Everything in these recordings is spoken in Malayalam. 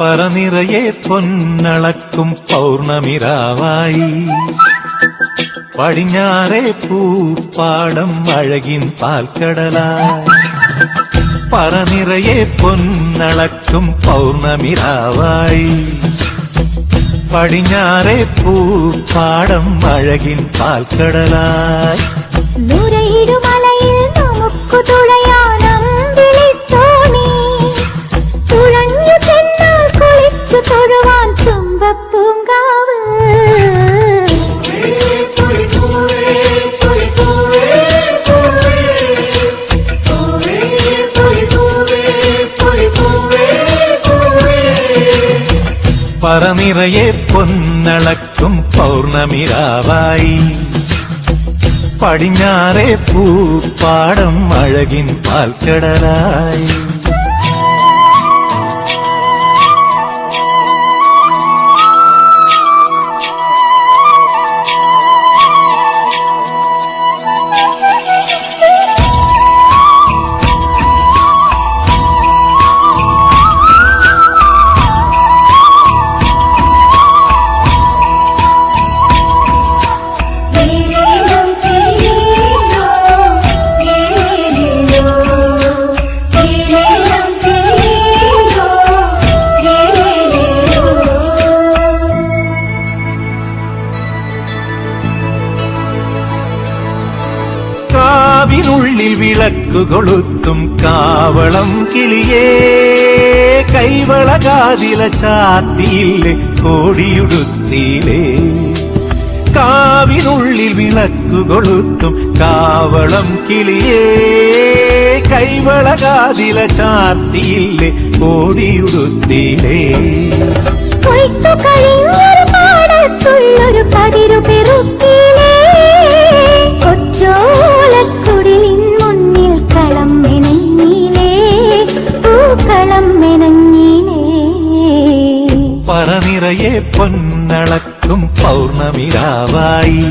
പറനിറയെ പൊന്നളക്കും പൗർണമിരാവായി പടിഞ്ഞാറേ പൂപ്പാടം അഴകിൻ പാൽക്കടലായി പറനിറയെ പൊന്നളക്കും പൗർണമിരാവായി പടിഞ്ഞാറേ പൂപ്പാടം അഴകിൻ പാൽക്കടലായി നുരയിടുമലയിൽ നമുക്കു തുഴയാനമ്പിളിത്തോണി തുഴഞ്ഞു ചെന്നാൽ കുളിച്ചു തൊഴുവാൻ തുമ്പപ്പൂങ്കാവ് പറനിറയെ പൊന്നളക്കും പൗർണമിരാവായി പടിഞ്ഞാറേ പൂപ്പാടം അഴകിൻ പാൽക്കടലായി കാവിനുള്ളിൽ വിളക്കു കൊളുത്തും കാവളം കിളിയേ കൈവളകാതില ചാത്തിയില്ലേ കോടിയുടുത്തിയിലേ കാവിനുള്ളിൽ വിളക്കു കൊളുത്തും കാവളം കിളിയേ കൈവളകാതില ചാത്തിയില്ലേ കോടിയുടുത്തിയിലേ കൊയ്ത്തു കഴിഞ്ഞൊരു പാടത്തുള്ളൊരു പതിരു പെറുക്കിലേ കൊച്ചോലക്കുടിലിൻ മുന്നിൽ കളം മെനഞ്ഞിലേ പൂക്കളം മെനഞ്ഞിലേ പറനിറയെ പൊന്നളക്കും പൗർണമിരാവായി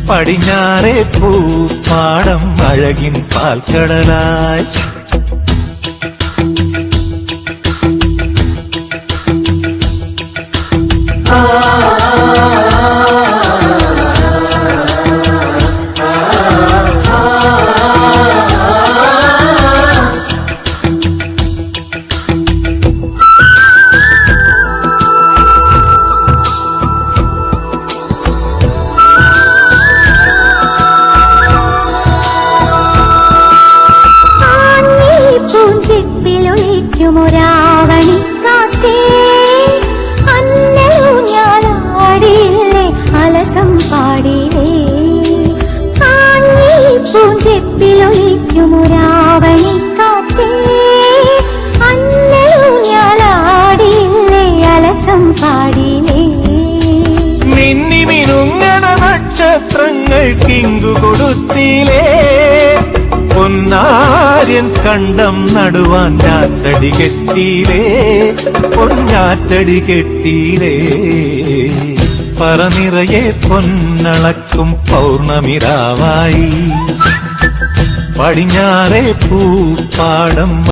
പടിഞ്ഞാറേ പൂപ്പാടം അഴകിൻ പാൽക്കടലായി പൂഞ്ചിപ്പിലൊളിക്കുമൊരാവണി കാറ്റേ അന്നൂഞ്ഞാലാടിയില്ലേ അലസം പാടിയില്ലേ പൂഞ്ചിപ്പിലൊളിക്കുമൊരാവണി കാറ്റേ അന്നൂഞ്ഞാലാടിയില്ലേ അലസം പാടിയില്ലേ മിന്നി മിനുങ്ങണ നക്ഷത്രങ്ങൾ കിങ്കു കൊടുത്തിലേ പൊന്നാര്യൻ കണ്ടം നടുവാൻ ഞാറ്റടി കെട്ടിയിലേ പൊന്നാറ്റടി കെട്ടിയിലേ പറനിറയെ പൊന്നളക്കും പൗർണമിരാവായി പടിഞ്ഞാറേ പൂപ്പാടം